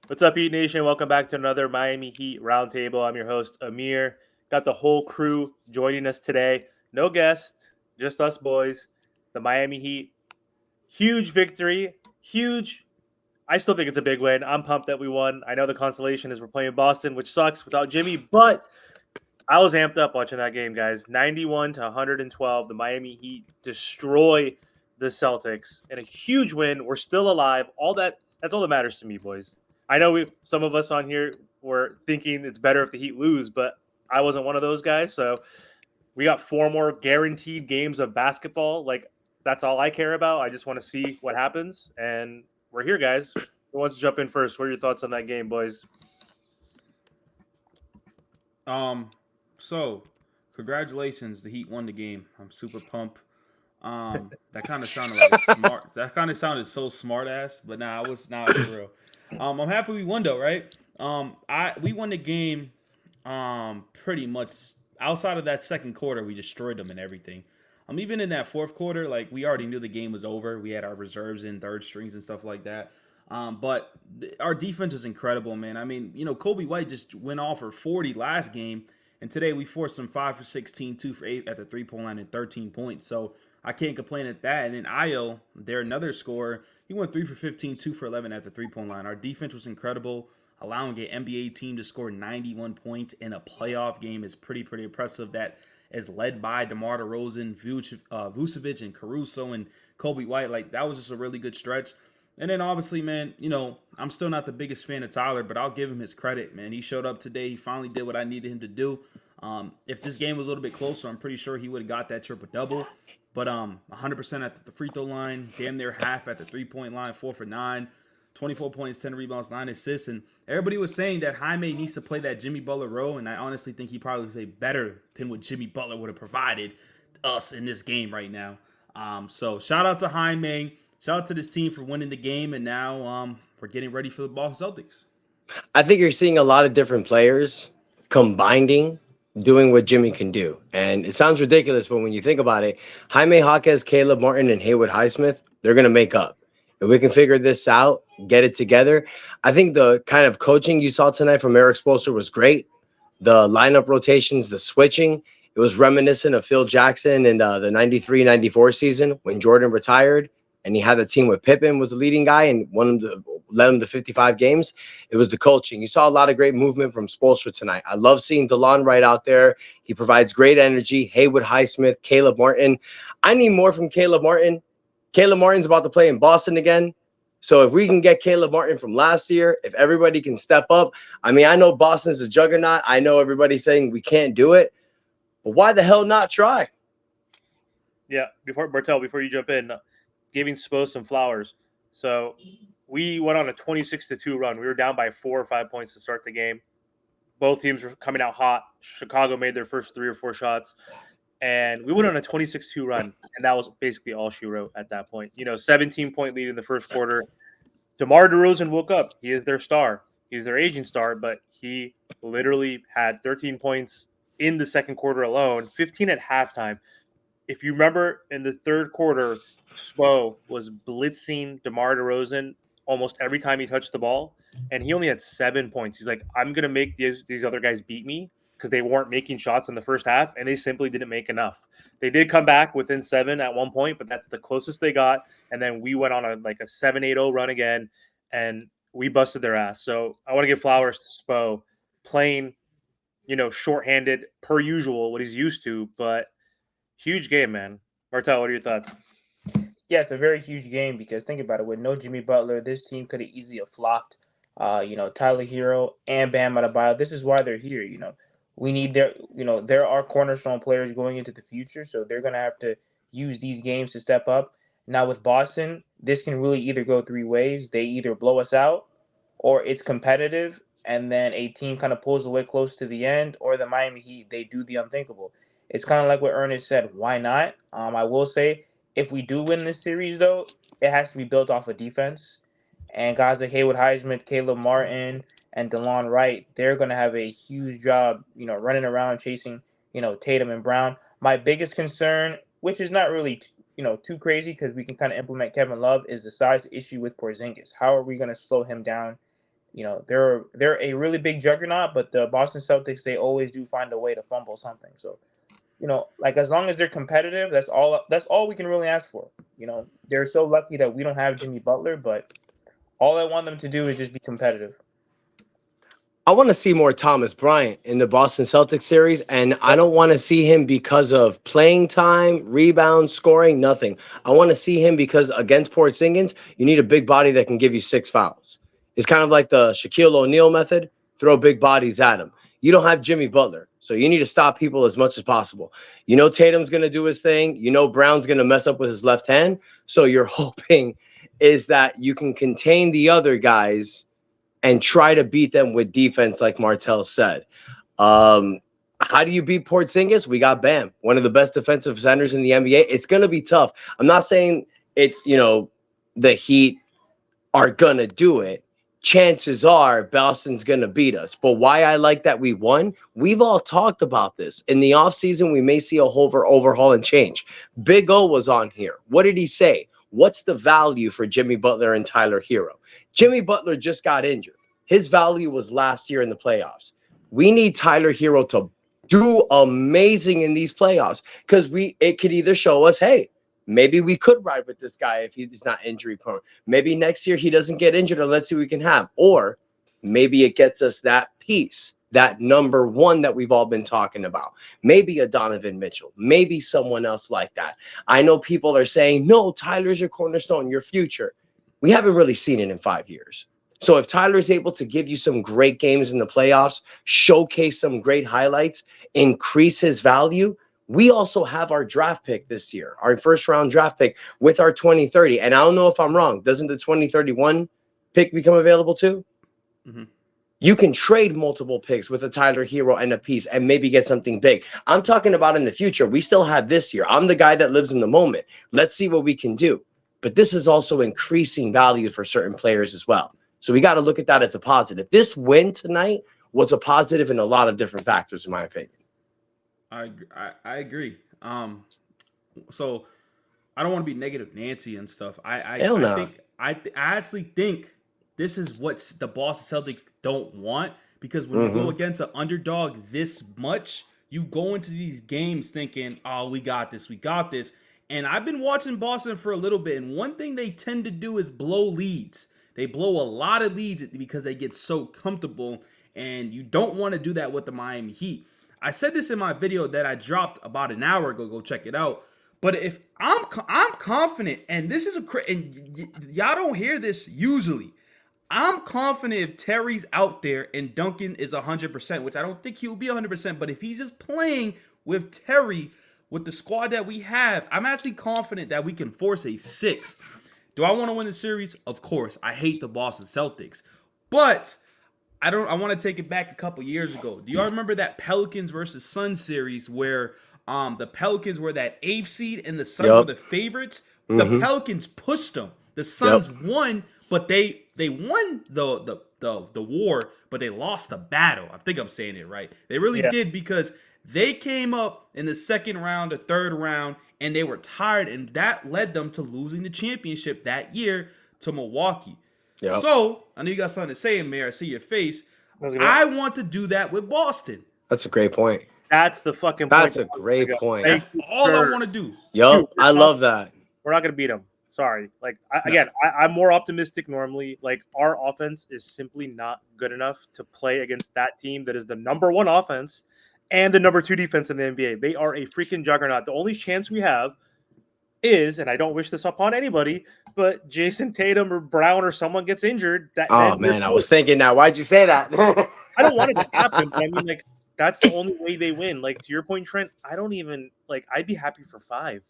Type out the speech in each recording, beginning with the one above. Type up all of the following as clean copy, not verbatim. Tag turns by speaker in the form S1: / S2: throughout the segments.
S1: What's up, Heat Nation? Welcome back to another Miami Heat Roundtable. I'm your host, Amir. Got the whole crew joining us today. No guest, just us boys. The Miami Heat. Huge victory. Huge. I still think it's a big win. I'm pumped that we won. I know the consolation is we're playing Boston, which sucks without Jimmy, but I was amped up watching that game, guys. 91 to 112. The Miami Heat destroy the Celtics in a huge win. We're still alive. That's all that matters to me, boys. I know some of us on here were thinking it's better if the Heat lose, but I wasn't one of those guys. So we got four more guaranteed games of basketball. Like that's all I care about. I just want to see what happens, and we're here, guys. Who wants to jump in first? What are your thoughts on that game, boys?
S2: Um, so congratulations, the Heat won the game. I'm super pumped. That kind of sounded like a smart. That kind of sounded so smart ass, but nah, I was not for real. I'm happy we won though, right? We won the game. Pretty much outside of that second quarter, we destroyed them and everything. Even in that fourth quarter, like we already knew the game was over. We had our reserves in third strings and stuff like that. But our defense was incredible, man. I mean, Kobe White just went off for 40 last game, and today we forced him 5 for 16, 2 for 8 at the 3 point line, and 13 points. So I can't complain at that. And then Io, they're another scorer. He went 3 for 15, 2 for 11 at the 3 point line. Our defense was incredible. Allowing an NBA team to score 91 points in a playoff game is pretty impressive. That is led by DeMar DeRozan, Vucevic, and Caruso and Kobe White. Like that was just a really good stretch. And then obviously, man, I'm still not the biggest fan of Tyler, but I'll give him his credit, man. He showed up today. He finally did what I needed him to do. If this game was a little bit closer, I'm pretty sure he would have got that triple double. But 100% at the free throw line, damn near half at the 3 point line, 4 for 9, 24 points, 10 rebounds, 9 assists. And everybody was saying that Jaime needs to play that Jimmy Butler role, and I honestly think he probably played better than what Jimmy Butler would have provided us in this game right now. So shout out to Jaime. Shout out to this team for winning the game, and now we're getting ready for the Boston Celtics.
S3: I think you're seeing a lot of different players combining, doing what Jimmy can do. And it sounds ridiculous, but when you think about it, Jaime Jaquez, Caleb Martin, and Haywood Highsmith, they're going to make up. If we can figure this out, get it together. I think the kind of coaching you saw tonight from Eric Spoelstra was great. The lineup rotations, the switching, it was reminiscent of Phil Jackson in the 93-94 season when Jordan retired and he had a team with Pippen was the leading guy and led him to 55 games. It was the coaching. You saw a lot of great movement from Spoelstra tonight. I love seeing DeLon Wright out there. He provides great energy. Haywood Highsmith, Caleb Martin. I need more from Caleb Martin. Caleb Martin's about to play in Boston again. So if we can get Caleb Martin from last year, if everybody can step up, I mean, I know Boston's a juggernaut. I know everybody's saying we can't do it, but why the hell not try?
S1: Yeah, before you jump in, giving Spo some flowers. So we went on a 26-2 run. We were down by 4 or 5 points to start the game. Both teams were coming out hot. Chicago made their first 3 or 4 shots, and we went on a 26-2 run, and that was basically all she wrote at that point. 17-point lead in the first quarter. DeMar DeRozan woke up. He is their star. He's their aging star, but he literally had 13 points in the second quarter alone, 15 at halftime. If you remember in the third quarter, Spo was blitzing DeMar DeRozan almost every time he touched the ball, and he only had 7 points. He's like, I'm gonna make these other guys beat me because they weren't making shots in the first half, and they simply didn't make enough. They did come back within 7 at one point, but that's the closest they got. And then we went on a 7-8-0 run again, and we busted their ass. So I want to give flowers to Spo playing, shorthanded per usual, what he's used to, but huge game, man. Martel, what are your thoughts?
S4: Yeah, it's a very huge game because think about it. With no Jimmy Butler, this team could have easily have flopped. Tyler Hero and Bam Adebayo. This is why they're here. We need their. There are cornerstone players going into the future, so they're gonna have to use these games to step up. Now with Boston, this can really either go three ways. They either blow us out, or it's competitive, and then a team kind of pulls away close to the end, or the Miami Heat they do the unthinkable. It's kind of like what Ernest said. Why not? I will say if we do win this series, though, it has to be built off of defense. And guys like Haywood Highsmith, Caleb Martin, and DeLon Wright, they're going to have a huge job, running around chasing, Tatum and Brown. My biggest concern, which is not really, too crazy because we can kind of implement Kevin Love, is the size issue with Porzingis. How are we going to slow him down they're a really big juggernaut, but the Boston Celtics, they always do find a way to fumble something. So, like as long as they're competitive, that's all we can really ask for. They're so lucky that we don't have Jimmy Butler, but all I want them to do is just be competitive.
S3: I want to see more Thomas Bryant in the Boston Celtics series, and I
S4: Yep.
S3: don't want to see him because of playing time, rebounds, scoring, nothing. I want to see him because against Porzingis, you need a big body that can give you 6 fouls. It's kind of like the Shaquille O'Neal method, throw big bodies at him. You don't have Jimmy Butler, so you need to stop people as much as possible. Tatum's going to do his thing. Brown's going to mess up with his left hand, so you're hoping is that you can contain the other guys and try to beat them with defense, like Martell said. How do you beat Porzingis? We got Bam, one of the best defensive centers in the NBA. It's going to be tough. I'm not saying it's, the Heat are going to do it. Chances are Boston's going to beat us. But why I like that we won, we've all talked about this. In the offseason, we may see a whole overhaul and change. Big O was on here. What did he say? What's the value for Jimmy Butler and Tyler Hero? Jimmy Butler just got injured. His value was last year in the playoffs. We need Tyler Hero to do amazing in these playoffs because it could either show us, hey, maybe we could ride with this guy if he's not injury prone. Maybe next year he doesn't get injured and let's see what we can have. Or maybe it gets us that piece, that number one that we've all been talking about. Maybe a Donovan Mitchell, maybe someone else like that. I know people are saying, no, Tyler's your cornerstone, your future. We haven't really seen it in 5 years. So if Tyler's able to give you some great games in the playoffs, showcase some great highlights, increase his value, we also have our draft pick this year, our first round draft pick with our 2030. And I don't know if I'm wrong. Doesn't the 2031 pick become available too?
S2: Mm-hmm.
S3: You can trade multiple picks with a Tyler Hero and a piece and maybe get something big. I'm talking about in the future. We still have this year. I'm the guy that lives in the moment. Let's see what we can do. But this is also increasing value for certain players as well. So we got to look at that as a positive. This win tonight was a positive in a lot of different factors, in my opinion.
S2: I agree. So I don't want to be negative Nancy and stuff. I actually think this is what the Boston Celtics don't want, because when you go against an underdog this much, you go into these games thinking, oh, we got this. And I've been watching Boston for a little bit, and one thing they tend to do is blow leads. They blow a lot of leads because they get so comfortable, and you don't want to do that with the Miami Heat. I said this in my video that I dropped about an hour ago. Go check it out. But if I'm confident, and this is and y'all don't hear this usually, I'm confident if Terry's out there and Duncan is 100%, which I don't think he'll be 100%, but if he's just playing with Terry, with the squad that we have, I'm actually confident that we can force a 6. Do I want to win the series? Of course. I hate the Boston Celtics. But I want to take it back a couple years ago. Do y'all remember that Pelicans versus Suns series where the Pelicans were that 8th seed and the Suns were the favorites? The Pelicans pushed them. The Suns won, but they won the war, but they lost the battle. I think I'm saying it right. They really did, because they came up in the second round, the third round, and they were tired, and that led them to losing the championship that year to Milwaukee. Yep. So, I know you got something to say, Mayor. I see your face. I want to do that with Boston.
S3: That's a great point.
S1: That's the fucking point.
S3: That's a great point.
S2: That's all I want to do.
S3: Yup, I love that.
S1: We're not going to beat them. Sorry. Like, I'm more optimistic normally. Like, our offense is simply not good enough to play against that team that is the number 1 offense and the number 2 defense in the NBA. They are a freaking juggernaut. The only chance we have is, and I don't wish this upon anybody, but Jason Tatum or Brown or someone gets injured.
S3: I was thinking now. Why'd you say that?
S1: I don't want it to happen, but I mean, like, that's the only way they win. Like, to your point, Trent, I don't even, like, I'd be happy for 5.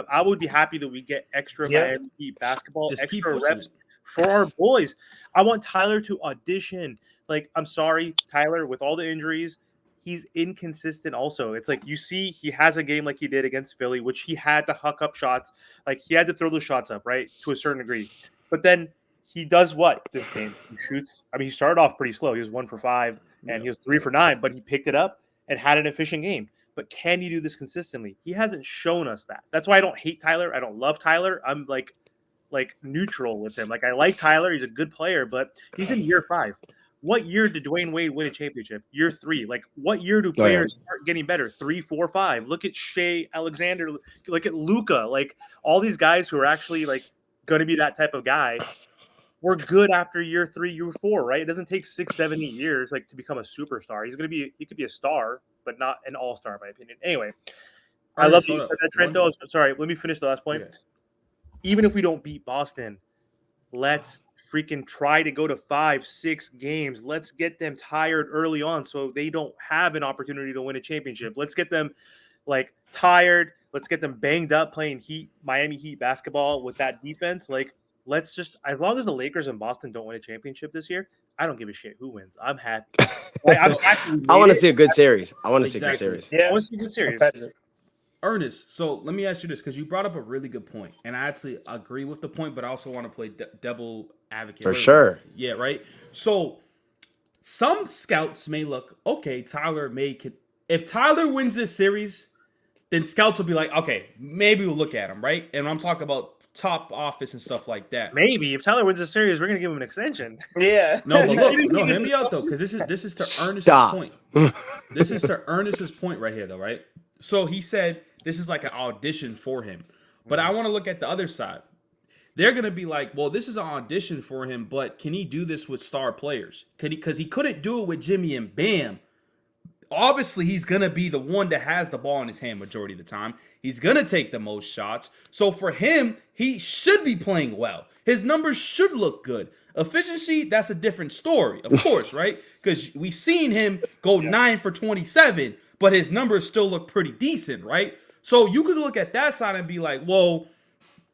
S1: I would be happy that we get extra Miami Heat basketball,
S2: just
S1: extra reps for our boys. I want Tyler to audition. Like, I'm sorry, Tyler, with all the injuries, he's inconsistent also. It's like, you see, he has a game like he did against Philly, which he had to huck up shots. Like, he had to throw those shots up, right, to a certain degree. But then he does what this game? He shoots. I mean, he started off pretty slow. He was 1 for 5, and he was 3 for 9, but he picked it up and had an efficient game. But can you do this consistently? He hasn't shown us that. That's why I don't hate Tyler. I don't love Tyler. I'm like neutral with him. Like, I like Tyler. He's a good player, but he's in year 5. what year did Dwayne Wade win a championship? Year 3. Like, what year do
S3: Oh, yeah.
S1: players start getting better? 3, 4, 5. Look at Shea Alexander. Look at Luca. Like, all these guys who are actually like going to be that type of guy were good after year 3, year 4, right? It doesn't take 6, 7, 8 years like to become a superstar. He could be a star, but not an all-star, in my opinion. Anyway, I love
S2: Ernest,
S1: you
S2: hold
S1: said
S2: up.
S1: that, Trent. Though, sorry, let me finish the last point.
S2: Yeah.
S1: Even if we don't beat Boston, let's freaking try to go to 5, 6 games. Let's get them tired early on so they don't have an opportunity to win a championship. Let's get them like tired. Let's get them banged up playing Miami Heat basketball with that defense. Like, let's just, as long as the Lakers and Boston don't win a championship this year, I don't give a shit who wins. I'm happy. Like, I'm happy we
S3: I want
S1: made
S3: to see a good series. I want to see a good
S2: Exactly.
S3: series.
S4: Yeah.
S1: I want to see a good series.
S4: Competitive.
S2: Ernest, so let me ask you this because you brought up a really good point, and I actually agree with the point, but I also want to play devil advocate.
S3: For sure.
S2: Yeah, right. So some scouts may look okay. If Tyler wins this series, then scouts will be like, okay, maybe we'll look at him, right? And I'm talking about top office and stuff like that.
S1: Maybe if Tyler wins the series, we're gonna give him an extension.
S4: Yeah.
S2: No, but look,
S1: You
S2: no,
S1: think
S2: hear
S1: this
S2: me
S1: is
S2: out though, because this is to Ernest's
S3: Stop.
S2: point. This is to Ernest's point right here, though, right? So he said this is like an audition for him, but I want to look at the other side. They're gonna be like, well, this is an audition for him, but can he do this with star players? Because he couldn't do it with Jimmy and Bam. Obviously, he's gonna be the one that has the ball in his hand majority of the time. He's gonna take the most shots. So for him, he should be playing well. His numbers should look good. Efficiency, that's a different story, of course, right? Because we seen him go 9 for 27, but his numbers still look pretty decent, right? So you could look at that side and be like, whoa,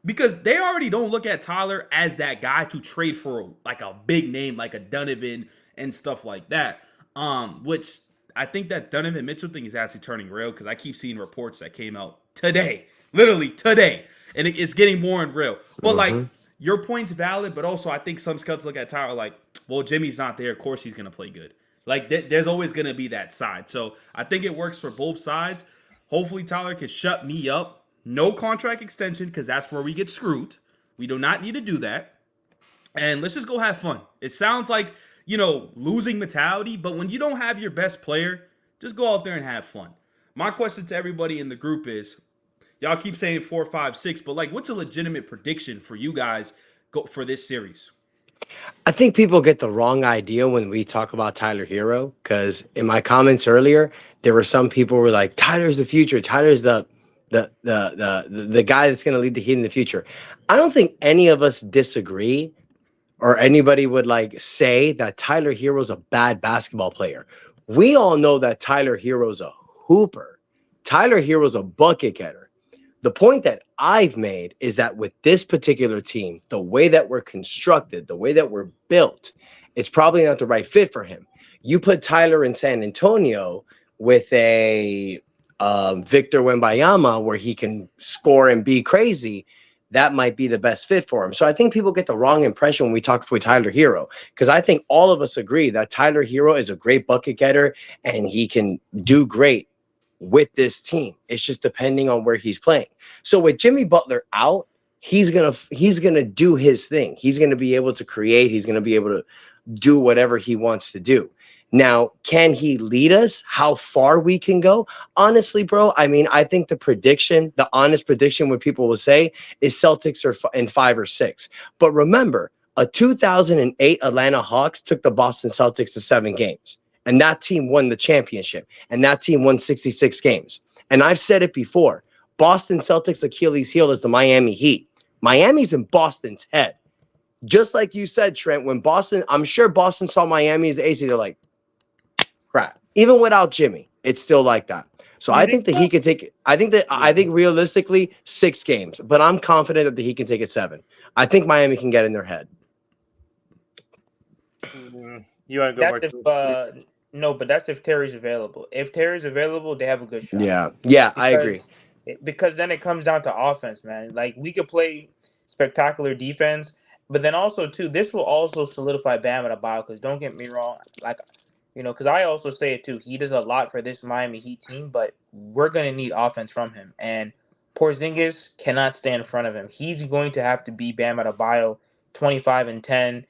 S2: because they already don't look at Tyler as that guy to trade for like a big name like a Donovan and stuff like that. Which I think that Donovan Mitchell thing is actually turning real because I keep seeing reports that came out today, literally today, and it's getting more and real. But like your point's valid, but also I think some scouts look at Tyler like, well, Jimmy's not there, of course he's gonna play good. Like there's always gonna be that side. So I think it works for both sides. Hopefully Tyler can shut me up. No contract extension because that's where we get screwed. We do not need to do that. And let's just go have fun. It sounds like, losing mentality, but when you don't have your best player, just go out there and have fun. My question to everybody in the group is, y'all keep saying 4, 5, 6, but like, what's a legitimate prediction for you guys for this series?
S3: I think people get the wrong idea when we talk about Tyler Hero, because in my comments earlier, there were some people who were like, Tyler's the future. Tyler's the guy that's going to lead the Heat in the future. I don't think any of us disagree or anybody would like say that Tyler Hero's a bad basketball player. We all know that Tyler Hero's a hooper. Tyler Hero's a bucket getter. The point that I've made is that with this particular team, the way that we're constructed, the way that we're built, it's probably not the right fit for him. You put Tyler in San Antonio with a Victor Wembanyama where he can score and be crazy, that might be the best fit for him. So I think people get the wrong impression when we talk with Tyler Hero, because I think all of us agree that Tyler Hero is a great bucket getter and he can do great with this team. It's just depending on where he's playing. So with Jimmy Butler out, he's gonna do his thing. He's gonna be able to create. He's gonna be able to do whatever he wants to do. Now, can he lead us? How far we can go? Honestly, bro, I mean, I think the honest prediction, what people will say, is Celtics are in 5 or 6. But remember, a 2008 Atlanta Hawks took the Boston Celtics to 7 games. And that team won the championship. And that team won 66 games. And I've said it before. Boston Celtics' Achilles heel is the Miami Heat. Miami's in Boston's head. Just like you said, Trent, when I'm sure Boston saw Miami as the AC, they're like, crap. Even without Jimmy, it's still like that. So I think that he can take it. I think realistically 6 games, but I'm confident that he can take it 7. I think Miami can get in their head.
S1: You want to go
S4: That's no, but that's if Terry's available. If Terry's available, they have a good shot.
S3: Yeah, I agree.
S4: Because then it comes down to offense, man. Like we could play spectacular defense, but then also too, this will also solidify Bam Adebayo. Because don't get me wrong, like because I also say it too. He does a lot for this Miami Heat team, but we're gonna need offense from him, and Porzingis cannot stay in front of him. He's going to have to be Bam Adebayo, 25 and 10.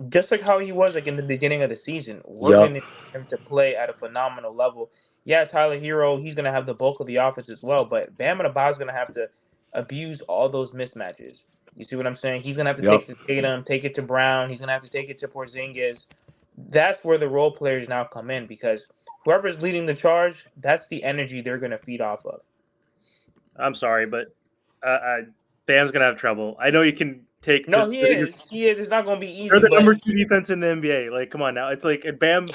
S4: Just like how he was like in the beginning of the season. We're
S3: Yup.
S4: going to need him to play at a phenomenal level. Yeah, Tyler Hero, he's going to have the bulk of the offense as well, but Bam Adebayo is going to have to abuse all those mismatches. You see what I'm saying? He's going to have to take
S3: Yup.
S4: it to Tatum, take it to Brown. He's going to have to take it to Porzingis. That's where the role players now come in because whoever's leading the charge, that's the energy they're going to feed off of.
S1: I'm sorry, but Bam's gonna have trouble. I know you can take.
S4: No, he is. He is. It's not going to be
S1: They're
S4: easy,
S1: the
S4: but
S1: number 2 defense in the NBA. Like, come on now. It's like Bam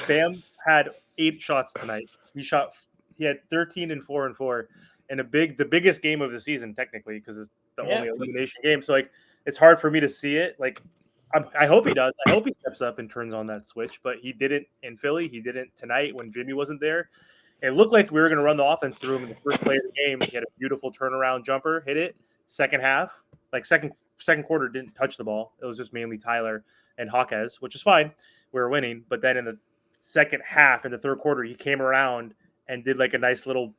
S1: had 8 shots tonight. He had 13 and 4 and 4 in the biggest game of the season technically because it's the only elimination game. So like, it's hard for me to see it. Like, I hope he does. I hope he steps up and turns on that switch. But he didn't in Philly. He didn't tonight when Jimmy wasn't there. It looked like we were going to run the offense through him in the first play of the game. He had a beautiful turnaround jumper, hit it. Second half, like second quarter, didn't touch the ball. It was just mainly Tyler and Hawkes, which is fine. We were winning. But then in the second half, in the third quarter, he came around and did like a nice little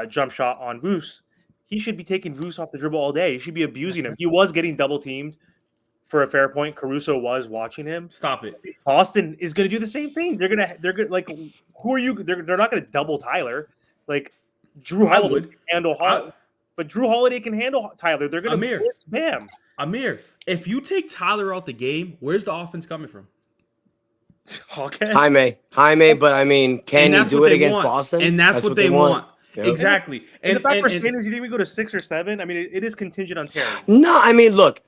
S1: jump shot on Voos. He should be taking Voos off the dribble all day. He should be abusing him. He was getting double teamed for a fair point. Caruso was watching him.
S2: Stop it.
S1: Boston is going to do the same thing. They're gonna like, who are you? They're not going to double Tyler. Like Drew
S2: I
S1: Holiday
S2: would.
S1: can handle Holiday, but Drew Holiday can handle Tyler. They're going to
S2: Amir.
S1: blitz Bam.
S2: Amir, if you take Tyler out the game, where's the offense coming from?
S1: Hawkes.
S3: Jaime, but I mean, can
S2: And
S3: he
S2: that's
S3: do
S2: what
S3: it
S2: they
S3: against
S2: want.
S3: Boston?
S2: And that's what they want.
S3: Yep.
S2: Exactly.
S1: And the fact we're saying is, you think we go to 6 or 7? I mean, it is contingent on Terry.
S3: No, I mean, look,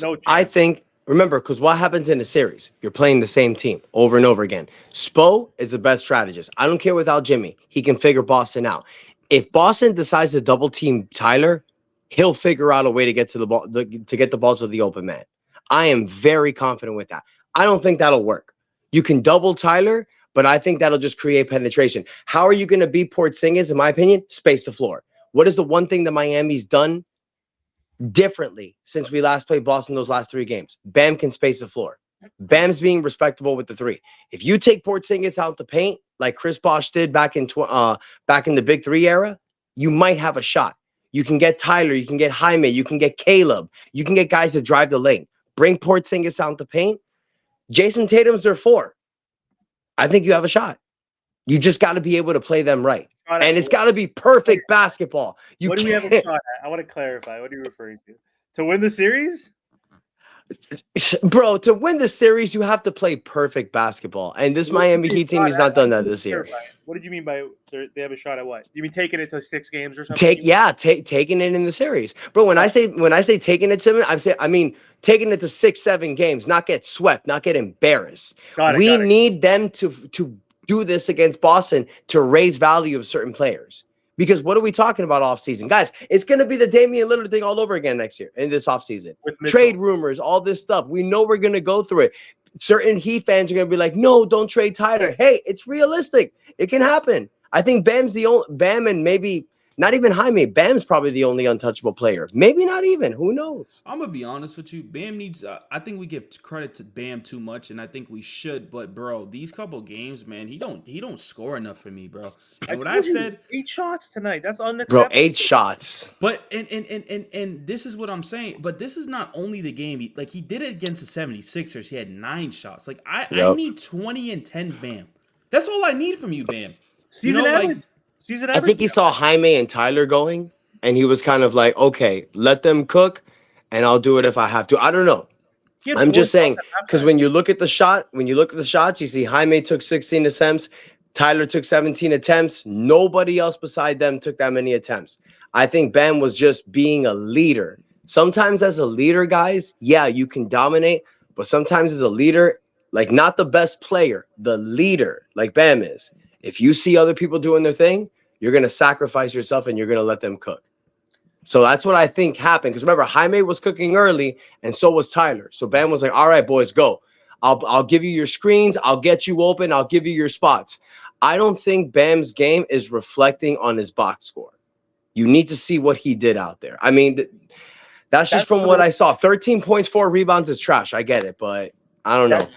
S1: No
S3: I
S1: chance.
S3: think, remember, because what happens in a series? You're playing the same team over and over again. Spo is the best strategist. I don't care without Jimmy. He can figure Boston out. If Boston decides to double team Tyler, he'll figure out a way to get to the ball, to get the ball to the open man. I am very confident with that. I don't think that'll work. You can double Tyler, but I think that'll just create penetration. How are you going to beat Porzingis? In my opinion, space the floor. What is the one thing that Miami's done differently since we last played Boston those last 3 games? Bam can space the floor. Bam's being respectable with the 3. If you take Porzingis out the paint like Chris Bosh did back in the Big 3 era, you might have a shot. You can get Tyler, you can get Jaime, you can get Caleb, you can get guys to drive the lane. Bring Porzingis out the paint. Jason Tatum's their 4. I think you have a shot. You just got to be able to play them right. And it's got to be perfect basketball.
S1: What do we have a shot at? I want to clarify. What are you referring to? To win the series?
S3: Bro, to win the series, you have to play perfect basketball. And this Miami Heat team has not done that this year.
S1: What did you mean by they have a shot at what? You mean taking it to 6 games or something?
S3: Taking it in the series. Bro, when I say taking it to them, I mean taking it to 6, 7 games, not get swept, not get embarrassed. We need them to do this against Boston to raise value of certain players. Because what are we talking about offseason? Guys, it's going to be the Damian Lillard thing all over again next year in this offseason. Trade rumors, all this stuff. We know we're going to go through it. Certain Heat fans are going to be like, no, don't trade Tyler. Hey, it's realistic. It can happen. I think Bam and maybe not even Jaime. Bam's probably the only untouchable player. Maybe not even. Who knows?
S2: I'm going to be honest with you. Bam needs I think we give credit to Bam too much, and I think we should. But, bro, these couple games, man, he don't score enough for me, bro. And what I said,
S1: 8 shots tonight. That's unacceptable.
S3: Bro, 8 shots.
S2: But and this is what I'm saying. But this is not only the game. He did it against the 76ers. He had 9 shots. I need 20 and 10 Bam. That's all I need from you, Bam.
S1: Season average.
S3: I think he saw Jaime and Tyler going, and he was kind of like, okay, let them cook, and I'll do it if I have to. I don't know. I'm just saying, because when you look at the shots, you see Jaime took 16 attempts, Tyler took 17 attempts. Nobody else beside them took that many attempts. I think Bam was just being a leader. Sometimes as a leader, guys, yeah, you can dominate, but sometimes as a leader, like not the best player, the leader, like Bam is. If you see other people doing their thing, you're going to sacrifice yourself and you're going to let them cook. So that's what I think happened. Because remember, Jaime was cooking early and so was Tyler. So Bam was like, all right, boys, go. I'll give you your screens. I'll get you open. I'll give you your spots. I don't think Bam's game is reflecting on his box score. You need to see what he did out there. I mean, that's just from what I saw. 13 points, 4 rebounds is trash. I get it, but I don't know.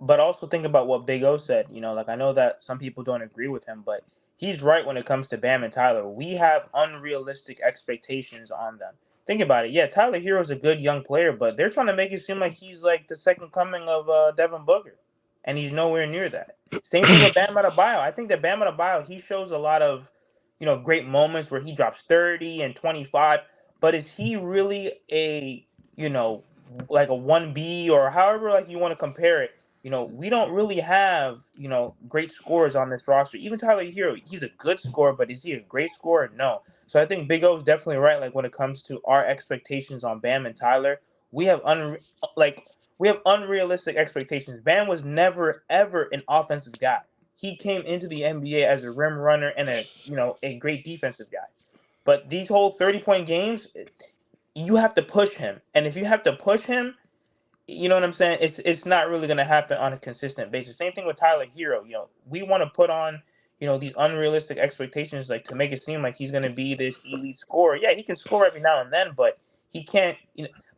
S4: But also think about what Big O said. I know that some people don't agree with him, but he's right when it comes to Bam and Tyler. We have unrealistic expectations on them. think about it. Yeah, Tyler Hero's a good young player, but they're trying to make it seem like he's like the second coming of Devin Booker, and he's nowhere near that. Same thing with Bam Adebayo. I think that Bam Adebayo, he shows a lot of, great moments where he drops 30 and 25, but is he really a, like a 1B or however like you want to compare it? We don't really have, great scorers on this roster. Even Tyler Hero, he's a good scorer, but is he a great scorer? No. So I think Big O is definitely right. Like when it comes to our expectations on Bam and Tyler, we have unrealistic expectations. Bam was never ever an offensive guy. He came into the NBA as a rim runner and a great defensive guy. But these whole 30-point games, you have to push him, and if you have to push him, you know what I'm saying? It's not really going to happen on a consistent basis. Same thing with Tyler Hero. We want to put on, these unrealistic expectations, like to make it seem like he's going to be this elite scorer. Yeah, he can score every now and then, but he can't.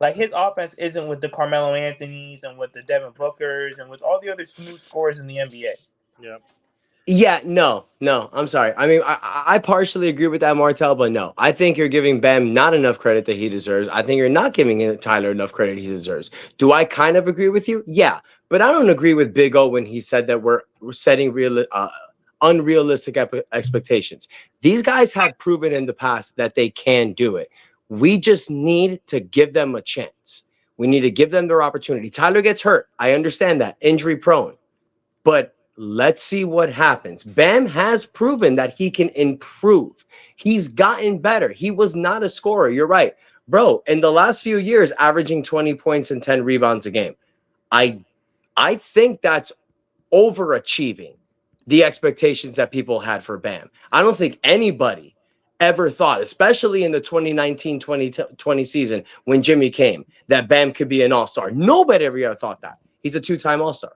S4: Like his offense isn't with the Carmelo Anthonys and with the Devin Bookers and with all the other smooth scorers in the NBA.
S1: Yeah.
S3: Yeah, no, I'm sorry. I mean, I partially agree with that, Martel, but no. I think you're giving Bam not enough credit that he deserves. I think you're not giving Tyler enough credit he deserves. Do I kind of agree with you? Yeah, but I don't agree with Big O when he said that we're setting unrealistic expectations. These guys have proven in the past that they can do it. We just need to give them a chance. We need to give them their opportunity. Tyler gets hurt. I understand that. Injury prone. But let's see what happens. Bam has proven that he can improve. He's gotten better. He was not a scorer. You're right. Bro, in the last few years, averaging 20 points and 10 rebounds a game. I think that's overachieving the expectations that people had for Bam. I don't think anybody ever thought, especially in the 2019-2020 season when Jimmy came, that Bam could be an all-star. Nobody ever thought that. He's a two-time all-star.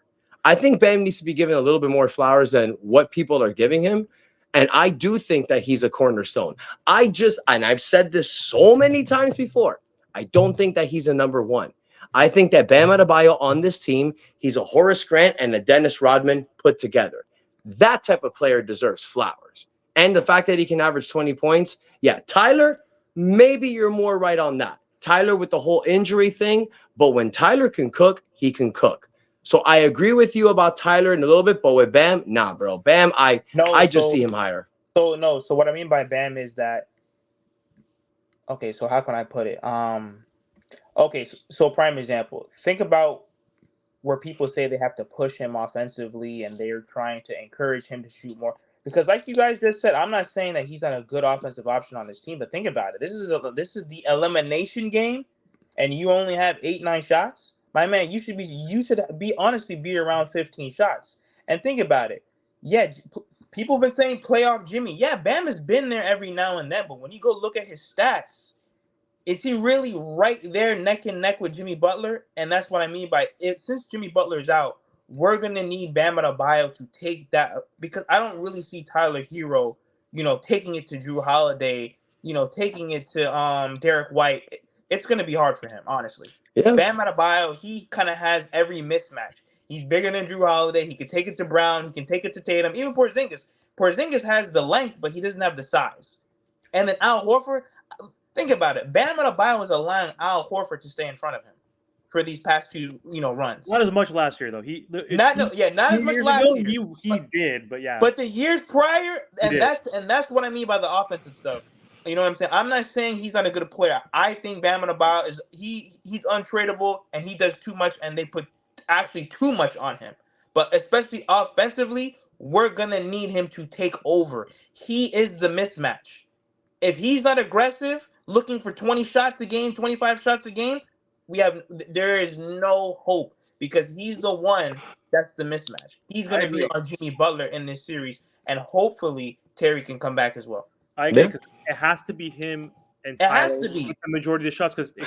S3: I think Bam needs to be given a little bit more flowers than what people are giving him. And I do think that he's a cornerstone. And I've said this so many times before, I don't think that he's a number one. I think that Bam Adebayo on this team, he's a Horace Grant and a Dennis Rodman put together. That type of player deserves flowers. And the fact that he can average 20 points, yeah, Tyler, maybe you're more right on that. Tyler with the whole injury thing, but when Tyler can cook, he can cook. So I agree with you about Tyler in a little bit, but with Bam, nah, bro. Bam, I just see him higher.
S4: So what I mean by Bam is that, okay, so how can I put it? Okay, so prime example. Think about where people say they have to push him offensively and they're trying to encourage him to shoot more. Because like you guys just said, I'm not saying that he's not a good offensive option on this team, but think about it. This is the elimination game, and you only have 8-9 shots. My man, you should honestly be around 15 shots. And think about it. Yeah, people have been saying playoff Jimmy. Yeah, Bam has been there every now and then, but when you go look at his stats, is he really right there neck and neck with Jimmy Butler? And that's what I mean by it. Since Jimmy Butler's out, we're going to need Bam Adebayo to take that, because I don't really see Tyler Hero, taking it to Drew Holiday, taking it to Derek White. It's going to be hard for him, honestly. Yeah. Bam Adebayo, he kind of has every mismatch. He's bigger than Drew Holiday. He can take it to Brown. He can take it to Tatum. Even Porzingis. Porzingis has the length, but he doesn't have the size. And then Al Horford, think about it. Bam Adebayo was allowing Al Horford to stay in front of him for these past few, runs.
S1: Not as much last year though.
S4: Not as much last year.
S1: He did, but yeah.
S4: But the years prior, that's what I mean by the offensive stuff. You know what I'm saying? I'm not saying he's not a good player. I think Bam Adebayo he's untradeable and he does too much, and they put actually too much on him. But especially offensively, we're gonna need him to take over. He is the mismatch. If he's not aggressive, looking for 20 shots a game, 25 shots a game, there is no hope, because he's the one that's the mismatch. He's going to be our Jimmy Butler in this series, and hopefully Terry can come back as well.
S1: I agree, because it has to be him and Tyler with the majority of the shots, because
S3: they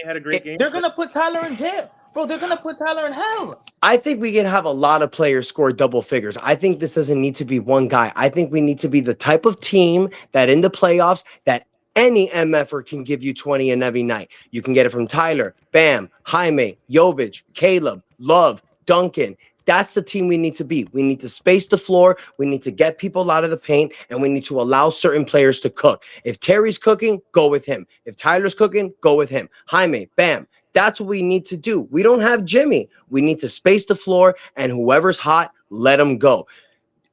S1: had a great game.
S4: They're going to put Tyler in jail. Bro, they're going to put Tyler in hell.
S3: I think we can have a lot of players score double figures. I think this doesn't need to be one guy. I think we need to be the type of team that in the playoffs that any MFer can give you 20 in every night. You can get it from Tyler, Bam, Jaime, Jovic, Caleb, Love, Duncan. That's the team we need to be. We need to space the floor. We need to get people out of the paint, and we need to allow certain players to cook. If Terry's cooking, go with him. If Tyler's cooking, go with him. Jaime, bam. That's what we need to do. We don't have Jimmy. We need to space the floor, and whoever's hot, let them go.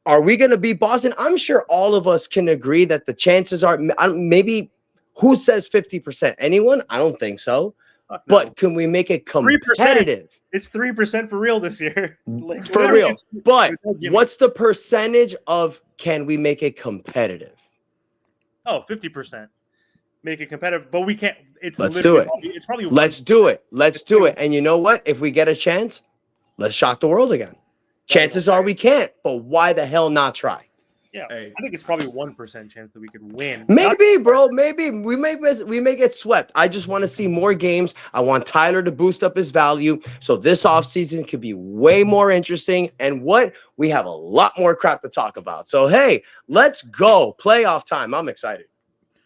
S3: Are we going to beat Boston? I'm sure all of us can agree that the chances are maybe who says 50%? Anyone? I don't think so.
S1: No.
S3: But can we make it competitive?
S1: 3%. It's 3% for real this year. Like,
S3: For real. But what's the percentage of can we make it competitive?
S1: Oh, 50%. Make it competitive, but we can't.
S3: Let's do it.
S1: It's probably.
S3: Let's do it. Let's do it. And you know what? If we get a chance, let's shock the world again. Chances are we can't, but why the hell not try?
S1: Yeah, I think it's probably 1% chance that we could win.
S3: Maybe, bro. Maybe we may get swept. I just want to see more games. I want Tyler to boost up his value, so this offseason could be way more interesting. And we have a lot more crap to talk about. So hey, let's go playoff time. I'm excited.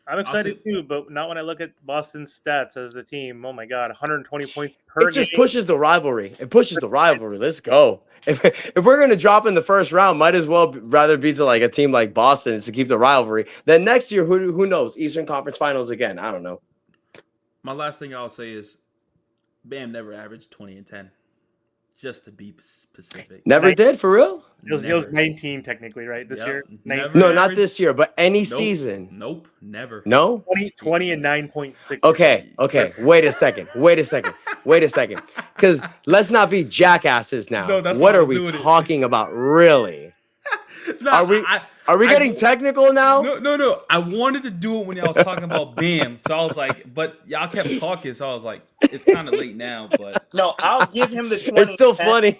S1: I'm excited too, but not when I look at Boston's stats as the team. Oh my God, 120 points per game.
S3: It just pushes the rivalry. Let's go. If we're going to drop in the first round, might as well rather be to like a team like Boston to keep the rivalry. Then next year, who knows? Eastern Conference Finals again. I don't know.
S2: My last thing I'll say is Bam never averaged 20 and 10. Just to be specific.
S3: Never did, for real?
S1: It was 19 technically, right? This year? 19.
S3: No, not this year, but any season.
S2: Nope, never.
S3: No?
S1: 20 and 9.6.
S3: Okay. Wait a second. Because let's not be jackasses now.
S2: No, that's
S3: what
S2: why
S3: are
S2: I'm
S3: we
S2: doing
S3: talking about, really?
S2: No,
S3: Are we getting technical now?
S2: No. I wanted to do it when y'all was talking about Bam, so I was like, but y'all kept talking, so I was like, it's kind of late now. But
S4: No, I'll give him the 20.
S3: It's still funny.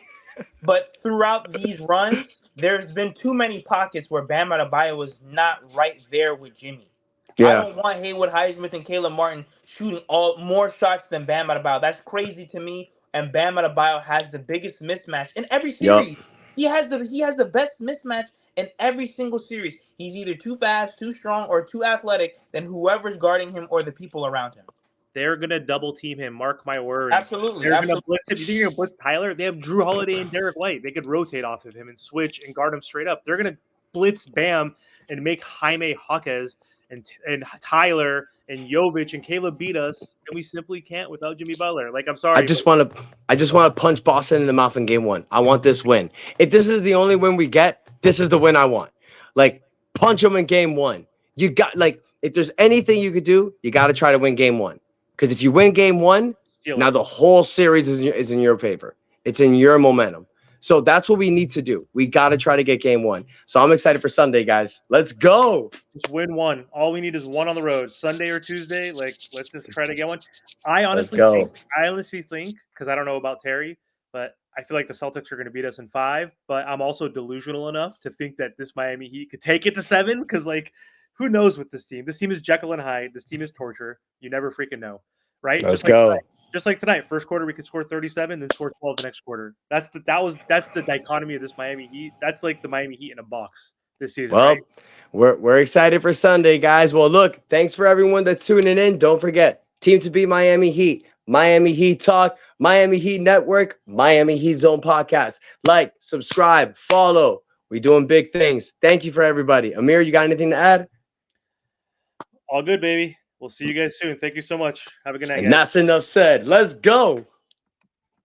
S4: But throughout these runs, there's been too many pockets where Bam Adebayo was not right there with Jimmy. I don't want Haywood Highsmith and Caleb Martin shooting more shots than Bam Adebayo. That's crazy to me. And Bam Adebayo has the biggest mismatch in every series. He has the best mismatch in every single series. He's either too fast, too strong, or too athletic than whoever's guarding him or the people around him.
S1: They're gonna double team him. Mark my words.
S4: Absolutely.
S1: They're gonna blitz him. You think you're gonna blitz Tyler? They have Drew Holiday and Derek White. They could rotate off of him and switch and guard him straight up. They're gonna blitz Bam and make Jaime Jaquez and Tyler and Jovic and Caleb beat us, and we simply can't without Jimmy Butler. Like, I'm sorry.
S3: I just want to punch Boston in the mouth in game one. I want this win. If this is the only win we get, this is the win I want. Like, punch them in game one. You got, like, if there's anything you could do, you got to try to win game one. Because if you win game one, now the whole series is in your favor. It's in your momentum. So that's what we need to do. We got to try to get game one. So I'm excited for Sunday, guys. Let's go.
S1: Just win one. All we need is one on the road, Sunday or Tuesday. Like, let's just try to get one. I honestly think, because I don't know about Terry, but I feel like the Celtics are going to beat us in 5. But I'm also delusional enough to think that this Miami Heat could take it to 7. Because, like, who knows with this team? This team is Jekyll and Hyde. This team is torture. You never freaking know, right?
S3: Let's go.
S1: Just like tonight, first quarter we could score 37, then score 12 the next quarter. That's the dichotomy of this Miami Heat. That's like the Miami Heat in a box this season.
S3: Well,
S1: right?
S3: we're excited for Sunday, guys. Well, look, thanks for everyone that's tuning in. Don't forget, Team to Beat Miami Heat, Miami Heat Talk, Miami Heat Network, Miami Heat Zone Podcast. Like, subscribe, follow. We're doing big things. Thank you for everybody. Amir, you got anything to add?
S1: All good, baby. We'll see you guys soon. Thank you so much. Have a good night, guys.
S3: And that's enough said. Let's go.